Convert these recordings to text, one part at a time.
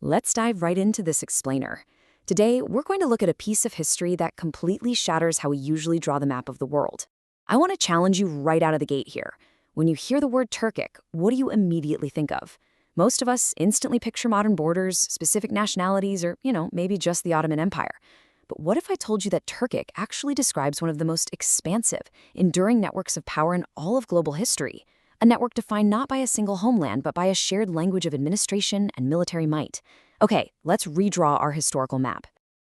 Let's dive right into this explainer. Today, we're going to look at a piece of history that completely shatters how we usually draw the map of the world. I want to challenge you right out of the gate here. When you hear the word Turkic, what do you immediately think of? Most of us instantly picture modern borders, specific nationalities, or, maybe just the Ottoman Empire. But what if I told you that Turkic actually describes one of the most expansive, enduring networks of power in all of global history? A network defined not by a single homeland, but by a shared language of administration and military might. Okay, let's redraw our historical map.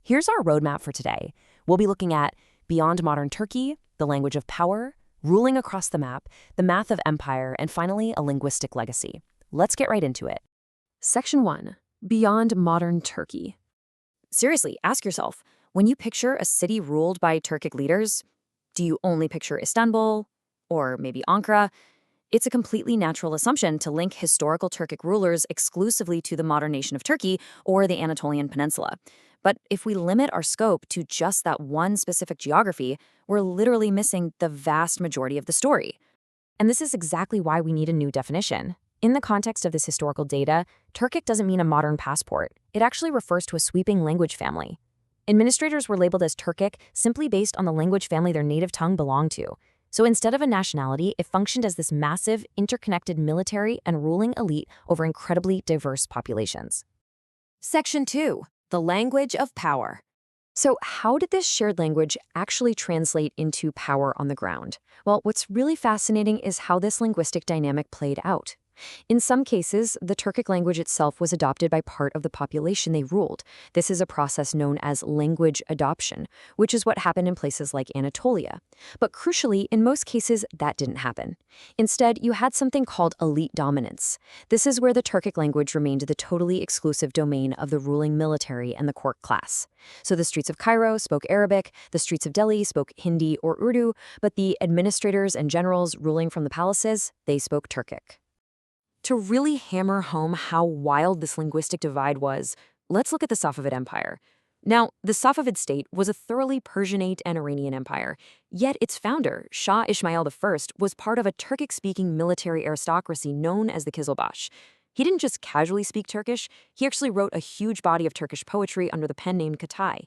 Here's our roadmap for today. We'll be looking at beyond modern Turkey, the language of power, ruling across the map, the math of empire, and finally, a linguistic legacy. Let's get right into it. Section 1. Beyond modern Turkey. Seriously, ask yourself, when you picture a city ruled by Turkic leaders, do you only picture Istanbul? Or maybe Ankara? It's a completely natural assumption to link historical Turkic rulers exclusively to the modern nation of Turkey or the Anatolian Peninsula. But if we limit our scope to just that one specific geography, we're literally missing the vast majority of the story. And this is exactly why we need a new definition. In the context of this historical data, Turkic doesn't mean a modern passport. It actually refers to a sweeping language family. Administrators were labeled as Turkic simply based on the language family their native tongue belonged to. So instead of a nationality, it functioned as this massive, interconnected military and ruling elite over incredibly diverse populations. Section 2. The language of power. So how did this shared language actually translate into power on the ground? Well, what's really fascinating is how this linguistic dynamic played out. In some cases, the Turkic language itself was adopted by part of the population they ruled. This is a process known as language adoption, which is what happened in places like Anatolia. But crucially, in most cases, that didn't happen. Instead, you had something called elite dominance. This is where the Turkic language remained the totally exclusive domain of the ruling military and the court class. So the streets of Cairo spoke Arabic, the streets of Delhi spoke Hindi or Urdu, but the administrators and generals ruling from the palaces, they spoke Turkic. To really hammer home how wild this linguistic divide was, let's look at the Safavid Empire. Now, the Safavid state was a thoroughly Persianate and Iranian empire, yet its founder, Shah Ismail I, was part of a Turkic-speaking military aristocracy known as the Kizilbash. He didn't just casually speak Turkish, he actually wrote a huge body of Turkish poetry under the pen name Katay.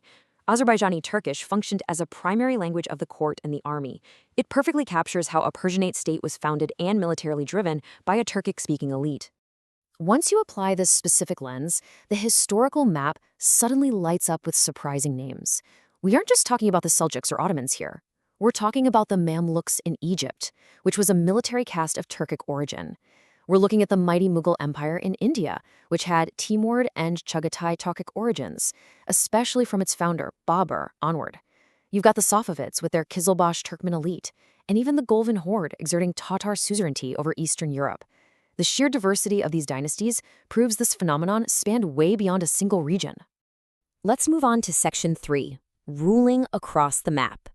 Azerbaijani Turkish functioned as a primary language of the court and the army. It perfectly captures how a Persianate state was founded and militarily driven by a Turkic-speaking elite. Once you apply this specific lens, the historical map suddenly lights up with surprising names. We aren't just talking about the Seljuks or Ottomans here. We're talking about the Mamluks in Egypt, which was a military caste of Turkic origin. We're looking at the mighty Mughal Empire in India, which had Timur and Chagatai Turkic origins, especially from its founder, Babur, onward. You've got the Safavids with their Kizilbash Turkmen elite, and even the Golden Horde exerting Tatar suzerainty over Eastern Europe. The sheer diversity of these dynasties proves this phenomenon spanned way beyond a single region. Let's move on to Section 3, ruling across the map.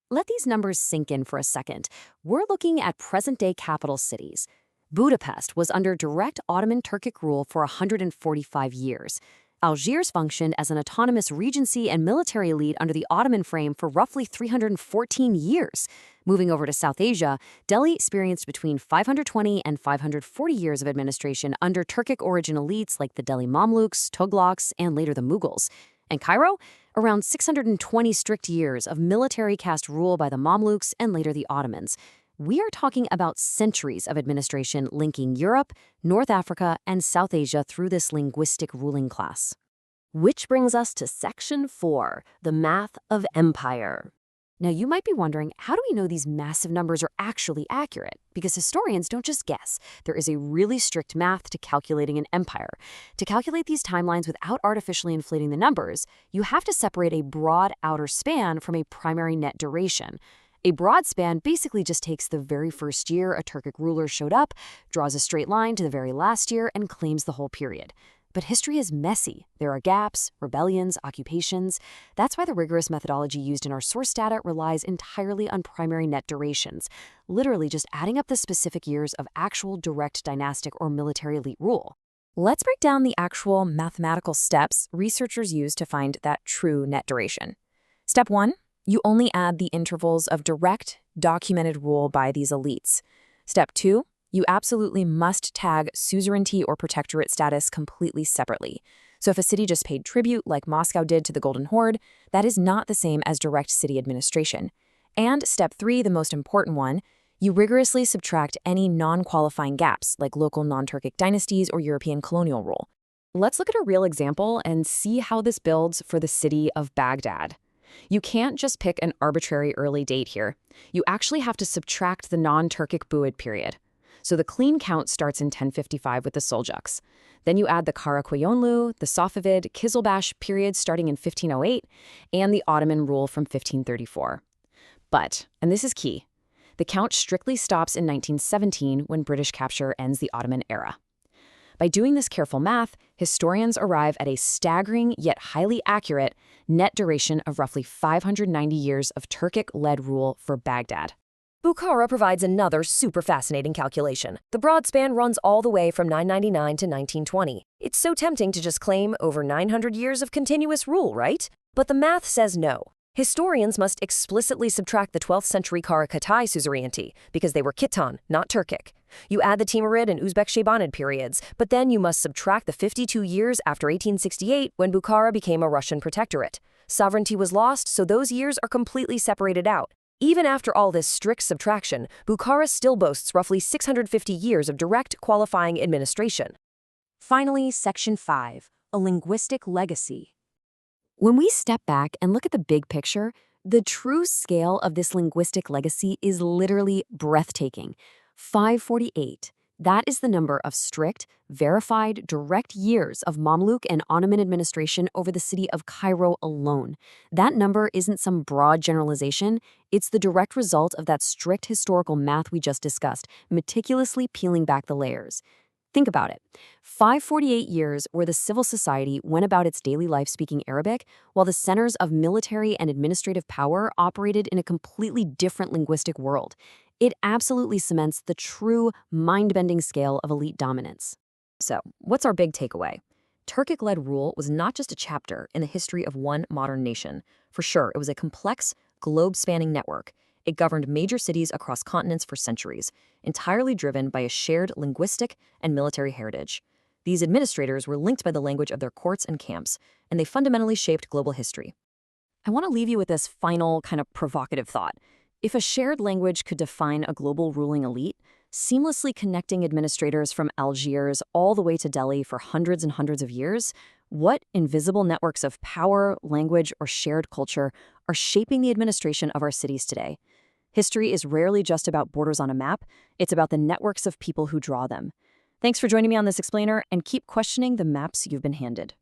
Let these numbers sink in for a second. We're looking at present-day capital cities. Budapest was under direct Ottoman Turkic rule for 145 years. Algiers functioned as an autonomous regency and military elite under the Ottoman frame for roughly 314 years. Moving over to South Asia, Delhi experienced between 520 and 540 years of administration under Turkic origin elites like the Delhi Mamluks, Tughlaqs, and later the Mughals. And Cairo? Around 620 strict years of military caste rule by the Mamluks and later the Ottomans. We are talking about centuries of administration linking Europe, North Africa, and South Asia through this linguistic ruling class. Which brings us to Section 4, the math of empire. Now, you might be wondering, how do we know these massive numbers are actually accurate? Because historians don't just guess. There is a really strict math to calculating an empire. To calculate these timelines without artificially inflating the numbers, you have to separate a broad outer span from a primary net duration. A broad span basically just takes the very first year a Turkic ruler showed up, draws a straight line to the very last year, and claims the whole period. But history is messy. There are gaps, rebellions, occupations. That's why the rigorous methodology used in our source data relies entirely on primary net durations, literally just adding up the specific years of actual direct dynastic or military elite rule. Let's break down the actual mathematical steps researchers use to find that true net duration. Step 1. You only add the intervals of direct, documented rule by these elites. Step 2, You absolutely must tag suzerainty or protectorate status completely separately. So if a city just paid tribute like Moscow did to the Golden Horde, that is not the same as direct city administration. And step 3, the most important one, you rigorously subtract any non-qualifying gaps like local non-Turkic dynasties or European colonial rule. Let's look at a real example and see how this builds for the city of Baghdad. You can't just pick an arbitrary early date here. You actually have to subtract the non-Turkic Buid period. So the clean count starts in 1055 with the Seljuks. Then you add the Karakoyunlu, the Safavid, Kizilbash periods starting in 1508, and the Ottoman rule from 1534. But, and this is key, the count strictly stops in 1917 when British capture ends the Ottoman era. By doing this careful math, historians arrive at a staggering yet highly accurate net duration of roughly 590 years of Turkic-led rule for Baghdad. Bukhara provides another super fascinating calculation. The broad span runs all the way from 999 to 1920. It's so tempting to just claim over 900 years of continuous rule, right? But the math says no. Historians must explicitly subtract the 12th century Kara-Katai suzerainty because they were Khitan, not Turkic. You add the Timurid and Uzbek Shaybanid periods, but then you must subtract the 52 years after 1868 when Bukhara became a Russian protectorate. Sovereignty was lost, so those years are completely separated out. Even after all this strict subtraction, Bukhara still boasts roughly 650 years of direct qualifying administration. Finally, Section 5, a linguistic legacy. When we step back and look at the big picture, the true scale of this linguistic legacy is literally breathtaking. 548. That is the number of strict, verified, direct years of Mamluk and Ottoman administration over the city of Cairo alone. That number isn't some broad generalization. It's the direct result of that strict historical math we just discussed, meticulously peeling back the layers. Think about it. 548 years where the civil society went about its daily life speaking Arabic, while the centers of military and administrative power operated in a completely different linguistic world. It absolutely cements the true, mind-bending scale of elite dominance. So, what's our big takeaway? Turkic-led rule was not just a chapter in the history of one modern nation. For sure, it was a complex, globe-spanning network. It governed major cities across continents for centuries, entirely driven by a shared linguistic and military heritage. These administrators were linked by the language of their courts and camps, and they fundamentally shaped global history. I want to leave you with this final kind of provocative thought. If a shared language could define a global ruling elite, seamlessly connecting administrators from Algiers all the way to Delhi for hundreds and hundreds of years, what invisible networks of power, language, or shared culture are shaping the administration of our cities today? History is rarely just about borders on a map. It's about the networks of people who draw them. Thanks for joining me on this explainer, and keep questioning the maps you've been handed.